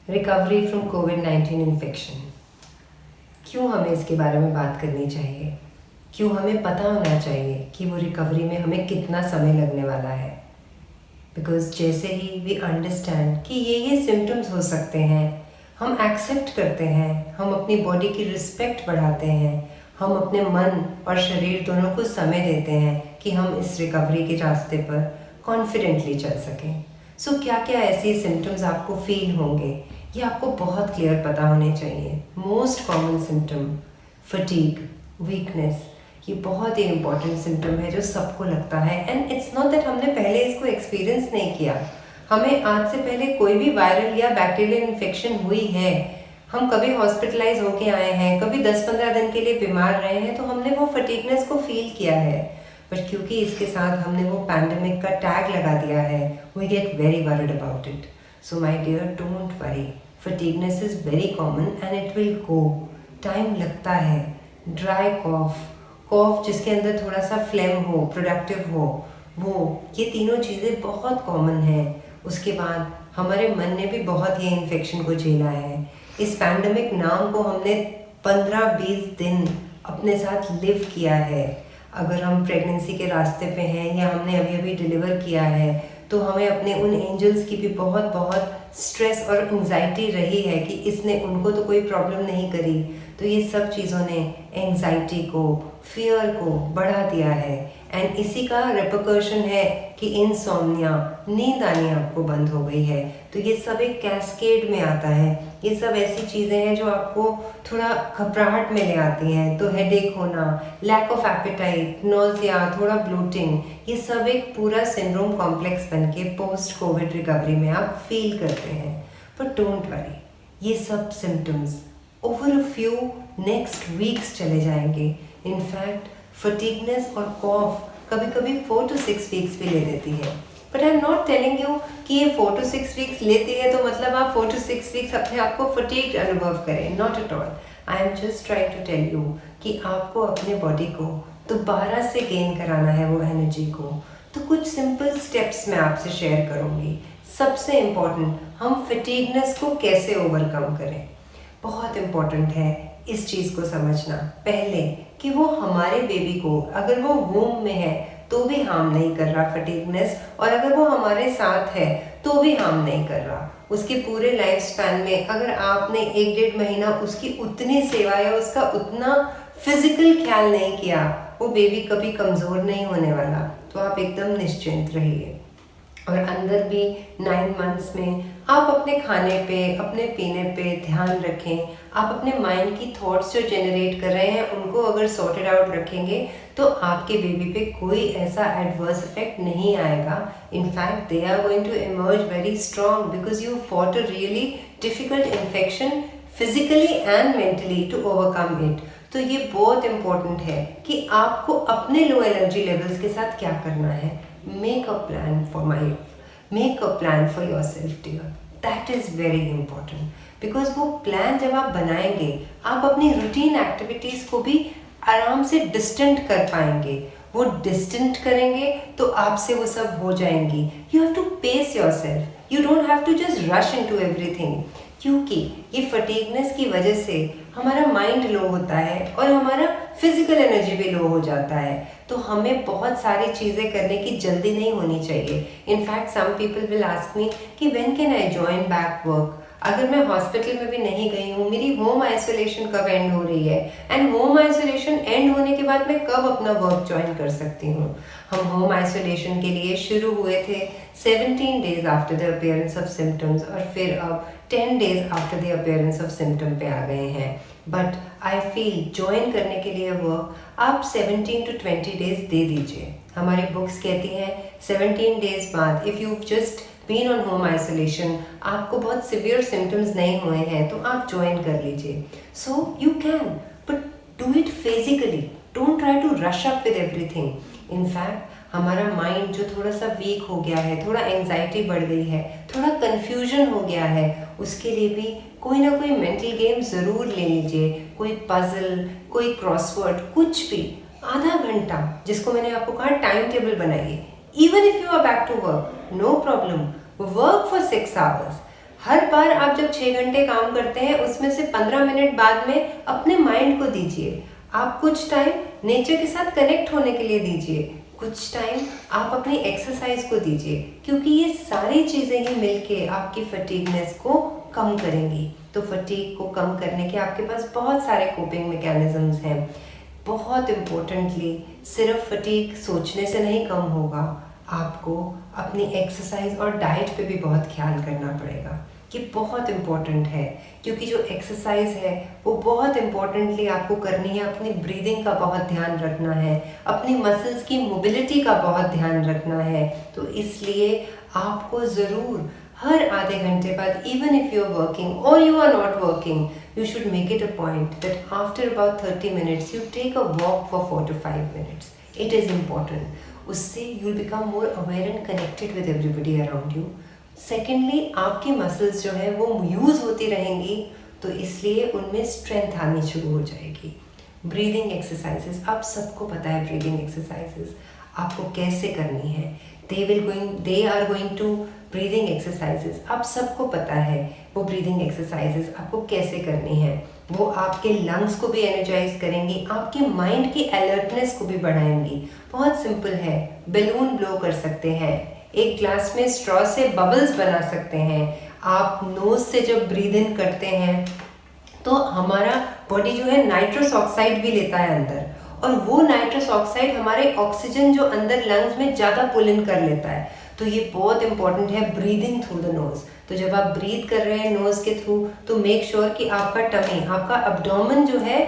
Recovery from covid infection. क्यों हमें इसके बारे में बात करनी चाहिए? क्यों हमें पता होना चाहिए कि वो रिकवरी में हमें कितना समय लगने वाला है? बिकॉज जैसे ही वी अंडरस्टैंड कि ये सिम्टम्स हो सकते हैं, हम एक्सेप्ट करते हैं, हम अपनी बॉडी की रिस्पेक्ट बढ़ाते हैं, हम अपने मन और शरीर दोनों को समय देते हैं कि हम इस रिकवरी के रास्ते पर कॉन्फिडेंटली चल सकें। सो क्या क्या ऐसे सिम्टम्स आपको फील होंगे, ये आपको बहुत क्लियर पता होने चाहिए। Most common symptom fatigue, weakness, ये बहुत ही इंपॉर्टेंट सिम्टम है जो सबको लगता है। एंड इट्स नॉट दैट हमने पहले इसको एक्सपीरियंस नहीं किया। हमें आज से पहले कोई भी वायरल या बैक्टीरियल इन्फेक्शन हुई है, हम कभी हॉस्पिटलाइज होके आए हैं, कभी 10-15 दिन के लिए बीमार रहे हैं, तो हमने वो फटीगनेस को फील किया है। बट क्योंकि इसके साथ हमने वो पैंडेमिक का टैग लगा दिया है, we get very worried about it. So my dear, don't worry, fatigueness is very common and it will go. Time लगता है। ड्राई कॉफ जिसके अंदर थोड़ा सा फ्लेम हो, प्रोडक्टिव हो, वो ये तीनों चीज़ें बहुत कॉमन हैं। उसके बाद हमारे मन ने भी बहुत ये इन्फेक्शन को झेला है। इस पैंडेमिक नाम को हमने 15-20 दिन अपने साथ लिव किया है। अगर हम प्रेगनेंसी के रास्ते पे हैं या हमने अभी अभी डिलीवर किया है, तो हमें अपने उन एंजल्स की भी बहुत बहुत स्ट्रेस और एंजाइटी रही है कि इसने उनको तो कोई प्रॉब्लम नहीं करी। तो ये सब चीज़ों ने एंजाइटी को, फियर को बढ़ा दिया है। एंड इसी का रिपरकशन है कि इंसोम्निया, नींद आनी आपको बंद हो गई है। तो ये सब एक कैस्केड में आता है। ये सब ऐसी चीज़ें हैं जो आपको थोड़ा घबराहट में ले आती हैं। तो हेडेक होना, लैक ऑफ एपेटाइट, नोजिया, थोड़ा ब्लोटिंग, ये सब एक पूरा सिंड्रोम कॉम्प्लेक्स बन के पोस्ट कोविड रिकवरी में आप फील करते हैं। बट डोंट वरी, ये सब symptoms over a few next weeks चले जाएंगे। इनफैक्ट फटीगनेस और कॉफ कभी कभी 4 to 6 वीक्स भी ले लेती है। But I am not telling you कि ये 4 to 6 वीक्स लेती है तो मतलब आप 4 to 6 वीक्स अपने आप को फटीग अनुभव करें। Not at all. I am just trying to tell you कि आपको अपने बॉडी को दोबारा से गेन कराना है वो एनर्जी को। तो कुछ सिंपल स्टेप्स मैं आपसे शेयर करूँगी। सबसे इम्पॉर्टेंट, हम फटीगनेस को कैसे ओवरकम करें। बहुत इम्पॉर्टेंट है इस चीज़ को समझना पहले कि वो हमारे बेबी को, अगर वो वूम में है तो भी हार्म नहीं कर रहा फटीगनेस, और अगर वो हमारे साथ है तो भी हार्म नहीं कर रहा। उसके पूरे लाइफ स्पैन में अगर आपने 1-1.5 महीना उसकी उतनी सेवा या उसका उतना फिजिकल ख्याल नहीं किया, वो बेबी कभी कमज़ोर नहीं होने वाला। तो आप एकदम निश्चिंत रहिए। और अंदर भी 9 मंथ्स में आप अपने खाने पे, अपने पीने पे ध्यान रखें। आप अपने माइंड की थॉट्स जो जनरेट कर रहे हैं उनको अगर सॉर्टेड आउट रखेंगे तो आपके बेबी पे कोई ऐसा एडवर्स इफेक्ट नहीं आएगा। In fact they are going to emerge very strong because you fought a really difficult infection physically and mentally to overcome it. तो ये बहुत इम्पोर्टेंट है कि आपको अपने लो एनर्जी लेवल्स के साथ क्या करना है। Make a plan for yourself, dear. That is very important. Because वो प्लान जब आप बनाएंगे, आप अपनी रूटीन एक्टिविटीज़ को भी आराम से डिस्टेंट कर पाएंगे। वो डिस्टेंट करेंगे तो आपसे वो सब हो जाएंगी। You have to pace yourself. You don't have to just rush into everything. क्योंकि ये फटीगनेस की वजह से हमारा माइंड लो होता है और हमारा फिजिकल एनर्जी भी लो हो जाता है। तो हमें बहुत सारी चीज़ें करने की जल्दी नहीं होनी चाहिए। In fact some people will ask me कि when can I join back work. अगर मैं हॉस्पिटल में भी नहीं गई हूँ, मेरी होम आइसोलेशन कब एंड हो रही है, एंड होम आइसोलेशन एंड होने के बाद मैं कब अपना वर्क ज्वाइन कर सकती हूँ। हम होम आइसोलेशन के लिए शुरू हुए थे 17 days after the appearance of symptoms, और फिर अब 10 days after the appearance of symptom पे आ गए हैं। बट आई फील ज्वाइन करने के लिए वर्क आप 17 to 20 डेज दे दीजिए। हमारी बुक्स कहती हैं 17 डेज बाद, if you just been on home isolation, आपको बहुत सिवियर सिम्टम्स नहीं हुए हैं तो आप ज्वाइन कर लीजिए। So you can, but do it physically. Don't try to rush up with everything. In fact हमारा माइंड जो थोड़ा सा वीक हो गया है, थोड़ा एंजाइटी बढ़ गई है, थोड़ा कन्फ्यूजन हो गया है, उसके लिए भी कोई ना कोई मेंटल गेम ज़रूर ले लीजिए। कोई पजल, कोई क्रॉसवर्ड, कुछ भी। आधा घंटा, जिसको मैंने आपको कहा टाइम टेबल बनाइए। Even if you are back to work, no problem, work for 6 hours। हर बार आप जब 6 घंटे काम करते हैं उसमें से 15 मिनट बाद में अपने माइंड को दीजिए। आप कुछ टाइम नेचर के साथ कनेक्ट होने के लिए दीजिए, कुछ टाइम आप अपनी एक्सरसाइज को दीजिए, क्योंकि ये सारी चीज़ें ही मिलके आपकी फटीगनेस को कम करेंगी। तो फटीग को कम करने के आपके पास बहुत सारे कोपिंग मैकेनिज्म्स हैं। बहुत इम्पोर्टेंटली सिर्फ फटीग सोचने से नहीं कम होगा, आपको अपनी एक्सरसाइज और डाइट पे भी बहुत ख्याल करना पड़ेगा। ये बहुत इम्पोर्टेंट है, क्योंकि जो एक्सरसाइज है वो बहुत इम्पोर्टेंटली आपको करनी है। अपनी ब्रीदिंग का बहुत ध्यान रखना है, अपनी मसल्स की मोबिलिटी का बहुत ध्यान रखना है। तो इसलिए आपको ज़रूर हर आधे घंटे बाद, even if you are working और you are not working, you should make it a point that after about 30 minutes you take a walk for 4 to 5 minutes. It is important. उससे you'll become more aware and connected with everybody around you. Secondly, आपकी muscles जो है वो use होती रहेंगी, तो इसलिए उनमें स्ट्रेंथ आनी शुरू हो जाएगी। ब्रीदिंग एक्सरसाइजेस, आप सबको पता है ब्रीदिंग एक्सरसाइजेस आपको कैसे करनी है। they are going to breathing exercises, आप सबको पता है वो ब्रीदिंग एक्सरसाइजेस आपको कैसे करनी है। वो आपके लंग्स को भी एनर्जाइज करेंगी, आपके माइंड की अलर्टनेस को भी बढ़ाएंगी। बहुत सिंपल है, बैलून ब्लो कर सकते हैं, एक ग्लास में स्ट्रॉ से बबल्स बना सकते हैं। आप नोज से जब ब्रीद इन करते हैं तो हमारा बॉडी जो है नाइट्रस ऑक्साइड भी लेता है अंदर, और वो नाइट्रस ऑक्साइड हमारे ऑक्सीजन जो अंदर लंग्स में ज़्यादा पुल इन कर लेता है। तो ये बहुत इंपॉर्टेंट है, ब्रीदिंग थ्रू द नोज। तो जब आप ब्रीथ कर रहे हैं नोज के थ्रू, तो मेक श्योर कि आपका टमी, आपका अब्डोमेन जो है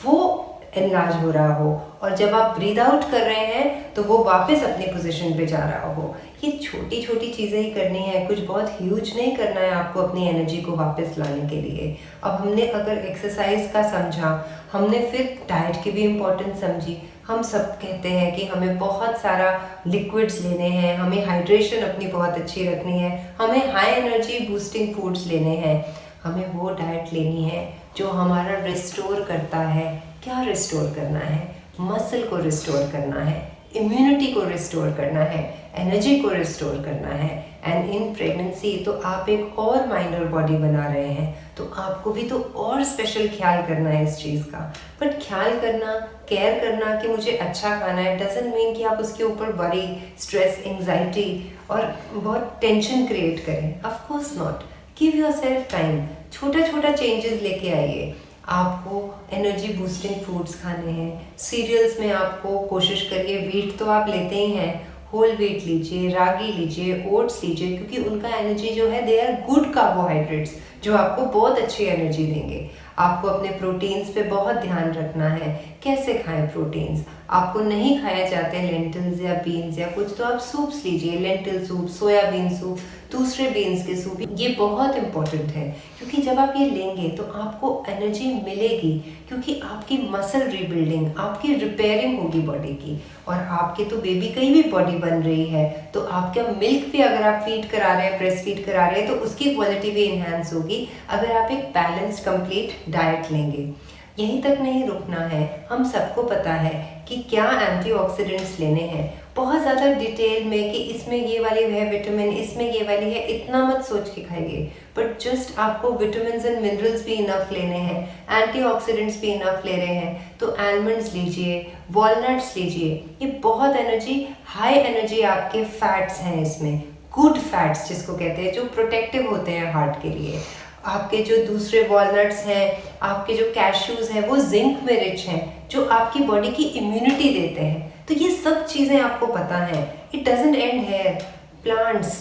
वो एनलार्ज हो रहा हो, और जब आप ब्रीद आउट कर रहे हैं तो वो वापस अपनी पोजीशन पे जा रहा हो। ये छोटी छोटी चीज़ें ही करनी है, कुछ बहुत ह्यूज नहीं करना है आपको अपनी एनर्जी को वापस लाने के लिए। अब हमने अगर एक्सरसाइज का समझा, हमने फिर डाइट की भी इम्पोर्टेंस समझी। हम सब कहते हैं कि हमें बहुत सारा लिक्विड्स लेने हैं, हमें हाइड्रेशन अपनी बहुत अच्छी रखनी है, हमें हाई एनर्जी बूस्टिंग फूड्स लेने हैं, हमें वो डाइट लेनी है जो हमारा रिस्टोर करता है। क्या रिस्टोर करना है? मसल को रिस्टोर करना है, इम्यूनिटी को रिस्टोर करना है, एनर्जी को रिस्टोर करना है। एंड इन प्रेगनेंसी तो आप एक और माइनर बॉडी बना रहे हैं, तो आपको भी तो और स्पेशल ख्याल करना है इस चीज़ का। बट ख्याल करना, केयर करना कि मुझे अच्छा खाना है, डजंट मीन कि आप उसके ऊपर वरी, स्ट्रेस, एंग्जाइटी और बहुत टेंशन क्रिएट करें। Of course not. Give yourself time, छोटा छोटा चेंजेस लेके आइए। आपको एनर्जी बूस्टिंग फूड्स खाने हैं, सीरियल्स में आपको कोशिश करिए, व्हीट तो आप लेते ही हैं, होल व्हीट लीजिए, रागी लीजिए, ओट्स लीजिए, क्योंकि उनका एनर्जी जो है, दे आर गुड कार्बोहाइड्रेट्स जो आपको बहुत अच्छी एनर्जी देंगे। आपको अपने प्रोटीन्स पे बहुत ध्यान रखना है, कैसे खाएं प्रोटीन्स। आपको नहीं खाए जाते लेंटिल्स या बीन्स या कुछ, तो आप सूप्स लीजिए, लेंटिल सूप, सोयाबीन सूप, दूसरे बीन्स के सूप। ये बहुत इंपॉर्टेंट है, क्योंकि जब आप ये लेंगे तो आपको एनर्जी मिलेगी, क्योंकि आपकी मसल रीबिल्डिंग, आपकी रिपेयरिंग होगी बॉडी की। और आपके तो बेबी की भी बॉडी बन रही है, तो आपका मिल्क भी अगर आप फीड करा रहे हैं, ब्रेस्ट फीड करा रहे हैं, तो उसकी क्वालिटी भी इन्हांस होगी अगर आप एक बैलेंस्ड कंप्लीट डाइट लेंगे। यहीं तक नहीं रुकना है, हम सबको पता है कि क्या एंटीऑक्सीडेंट्स लेने हैं। बहुत ज़्यादा डिटेल में कि इसमें ये वाली है विटामिन, इसमें ये वाली है, इतना मत सोच के खाइए। बट जस्ट आपको विटामिन एंड मिनरल्स भी इनफ लेने हैं, एंटीऑक्सीडेंट्स भी इनफ ले रहे हैं, तो आलमंड्स लीजिए, वॉलनट्स लीजिए। ये बहुत एनर्जी, हाई एनर्जी आपके फैट्स हैं इसमें, गुड फैट्स जिसको कहते हैं, जो प्रोटेक्टिव होते हैं हार्ट के लिए। आपके जो दूसरे वॉलनट्स हैं, आपके जो कैश्यूज हैं, वो जिंक में रिच हैं, जो आपकी बॉडी की इम्यूनिटी देते हैं। तो ये सब चीज़ें आपको पता है। It doesn't end here. Plants,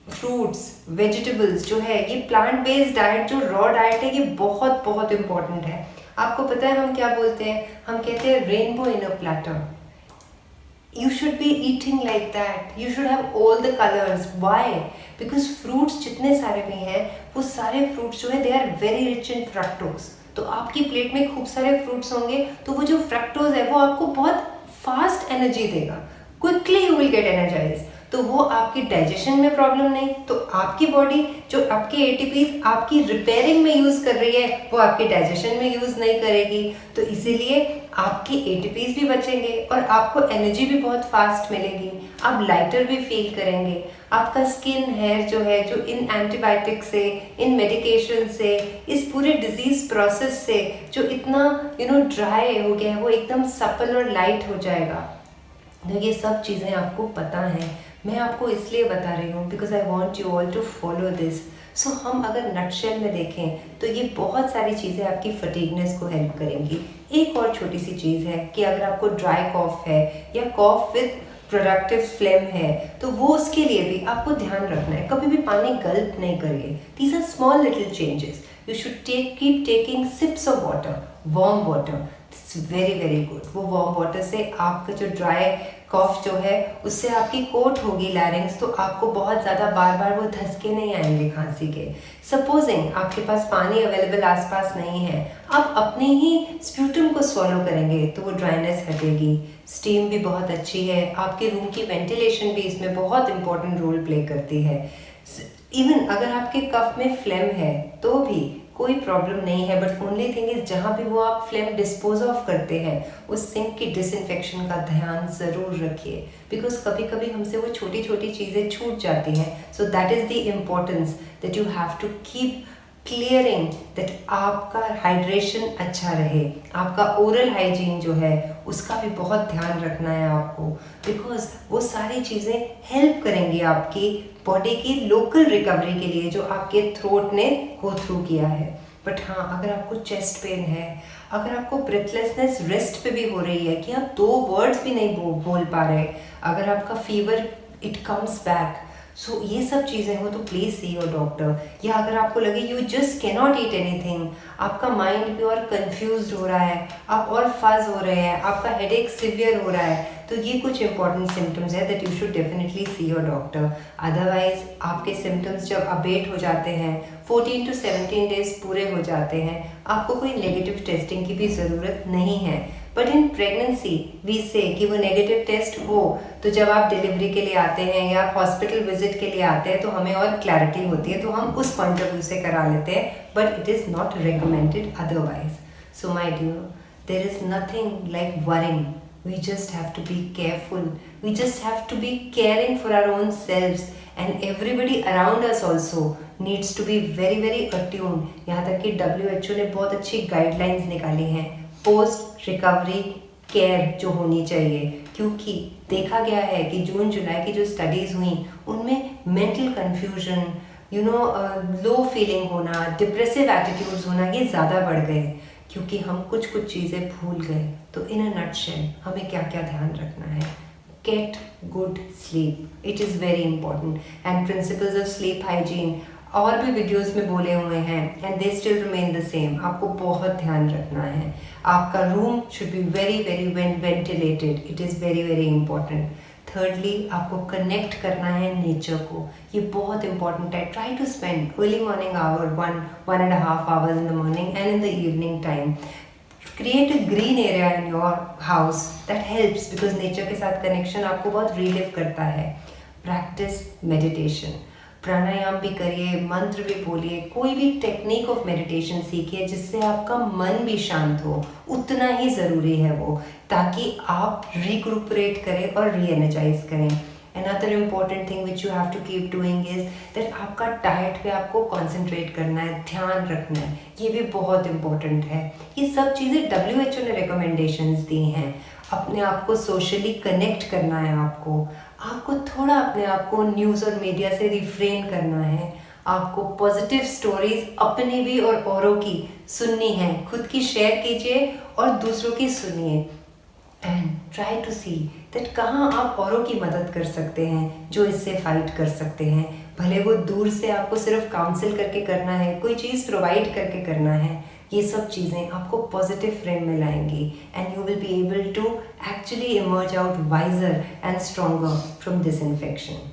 fruits, vegetables जो है, ये प्लांट बेस्ड डाइट, जो रॉ डाइट है, ये बहुत बहुत इंपॉर्टेंट है। आपको पता है हम क्या बोलते हैं? हम कहते हैं rainbow in a platter. You should be eating like that. You should have all the colors. Why? Because fruits जितने सारे भी हैं, वो सारे fruits जो है, they are very rich in fructose. तो आपकी प्लेट में खूब सारे fruits होंगे, तो वो जो fructose है वो आपको बहुत fast energy देगा. Quickly you will get energized. तो वो आपकी डाइजेशन में प्रॉब्लम नहीं, तो आपकी बॉडी जो आपके एटीपीज आपकी रिपेयरिंग में यूज़ कर रही है वो आपके डाइजेशन में यूज़ नहीं करेगी, तो इसीलिए आपके एटीपीज भी बचेंगे और आपको एनर्जी भी बहुत फास्ट मिलेगी, आप लाइटर भी फील करेंगे। आपका स्किन हेयर जो है, जो इन एंटीबायोटिक से, इन मेडिकेशन से, इस पूरे डिजीज प्रोसेस से जो इतना ड्राई हो गया है वो एकदम सपल और लाइट हो जाएगा। तो ये सब चीज़ें आपको पता हैं, मैं आपको इसलिए बता रही हूँ because I want you all to follow this. So हम अगर नटशेल में देखें तो ये बहुत सारी चीज़ें आपकी फटीगनेस को हेल्प करेंगी। एक और छोटी सी चीज़ है कि अगर आपको ड्राई कॉफ है या कॉफ विद प्रोडक्टिव फ्लेम है तो वो उसके लिए भी आपको ध्यान रखना है, कभी भी पानी गल्प नहीं करिए। These are small little changes, you should keep taking sips of water, warm water, it's very very good. वो वार्म वाटर से आपका जो ड्राई कॉफ जो है उससे आपकी कोट होगी लैरिंग्स, तो आपको बहुत ज़्यादा बार बार वो धसके नहीं आएंगे खांसी के। सपोजिंग आपके पास पानी अवेलेबल आसपास नहीं है, आप अपने ही स्प्यूटम को स्वॉलो करेंगे तो वो ड्राइनेस हटेगी। स्टीम भी बहुत अच्छी है, आपके रूम की वेंटिलेशन भी इसमें बहुत इंपॉर्टेंट रोल प्ले करती है। इवन अगर आपके कफ में फ्लेम है तो भी कोई प्रॉब्लम नहीं है, बट ओनली थिंग इज जहाँ भी वो आप फ्लेम डिस्पोज ऑफ करते हैं उस सिंक की डिसइंफेक्शन का ध्यान ज़रूर रखिए, बिकॉज कभी कभी हमसे वो छोटी छोटी चीज़ें छूट जाती हैं। So that is the importance that you have to keep clearing that आपका हाइड्रेशन अच्छा रहे, आपका ओरल हाइजीन जो है उसका भी बहुत ध्यान रखना है आपको, बिकॉज वो सारी चीज़ें हेल्प करेंगी आपकी बॉडी की लोकल रिकवरी के लिए जो आपके थ्रोट ने गो थ्रू किया है। बट हाँ, अगर आपको चेस्ट पेन है, अगर आपको ब्रेथलेसनेस रेस्ट पे भी हो रही है कि आप 2 वर्ड्स भी नहीं बोल पा रहे, अगर आपका फीवर इट कम्स बैक, सो ये सब चीज़ें हो तो प्लीज़ सी योर डॉक्टर। या अगर आपको लगे you just cannot eat anything, आपका माइंड भी और कंफ्यूज हो रहा है, आप और फज हो रहे हैं, आपका हेडेक सिवियर हो रहा है, तो ये कुछ इंपॉर्टेंट सिम्टम्स है that you should definitely see your doctor. Otherwise आपके सिम्टम्स जब अबेट हो जाते हैं, 14 to 17 डेज पूरे हो जाते हैं, आपको कोई नेगेटिव टेस्टिंग की भी ज़रूरत नहीं है। बट इन प्रेगनेंसी वी से कि वो नेगेटिव टेस्ट हो तो जब आप डिलीवरी के लिए आते हैं या आप हॉस्पिटल विजिट के लिए आते हैं तो हमें और क्लैरिटी होती है, तो हम उस पॉइंट ऑफ व्यू से करा लेते हैं, but it is not recommended otherwise. So my dear, there is nothing like worrying, we just have to be careful, we just have to be caring for our own selves, and everybody around us also needs to be very very attuned। यहाँ तक कि WHO ने बहुत अच्छी guidelines निकाली हैं post recovery care जो होनी चाहिए, क्योंकि देखा गया है कि जून जुलाई की जो स्टडीज़ हुई उनमें मेंटल कन्फ्यूजन, लो फीलिंग होना, डिप्रेसिव एटीट्यूड्स होना ये ज़्यादा बढ़ गए क्योंकि हम कुछ चीज़ें भूल गए। तो इन अ नटशेल हमें क्या क्या ध्यान रखना है? Get good sleep, it is very important, and principles of sleep hygiene और भी वीडियोस में बोले हुए हैं and they still remain the same. आपको बहुत ध्यान रखना है, आपका room should be very very ventilated, it is very very important. Thirdly, आपको कनेक्ट करना है नेचर को, ये बहुत इंपॉर्टेंट है। Try to spend early morning hour 1.5 hours in the morning and in the evening time. Create a green area in your house, that helps because nature के साथ connection आपको बहुत रिलीव करता है। प्रैक्टिस मेडिटेशन, प्राणायाम भी करिए, मंत्र भी बोलिए, कोई भी टेक्निक ऑफ मेडिटेशन सीखिए जिससे आपका मन भी शांत हो, उतना ही ज़रूरी है वो, ताकि आप रिक्रुपरेट करें और री एनर्जाइज करें। Another important thing which you have to keep doing is that आपका डाइट पे आपको कंसंट्रेट करना है, ध्यान रखना है, ये भी बहुत इम्पोर्टेंट है। ये सब चीज़ें WHO ने रिकमेंडेशंस दी हैं। अपने आप को सोशली कनेक्ट करना है, आपको थोड़ा अपने आप को न्यूज़ और मीडिया से रिफ्रेन करना है, आपको पॉजिटिव स्टोरीज अपनी भी और औरों की सुननी है, खुद की शेयर कीजिए और दूसरों की सुनिए, and try to see that कहाँ आप औरों की मदद कर सकते हैं जो इससे फाइट कर सकते हैं। भले वो दूर से आपको सिर्फ काउंसिल करके करना है, कोई चीज़ प्रोवाइड करके करना है, ये सब चीज़ें आपको पॉजिटिव फ्रेम में लाएंगी and you will be able to actually emerge out wiser and stronger from this infection.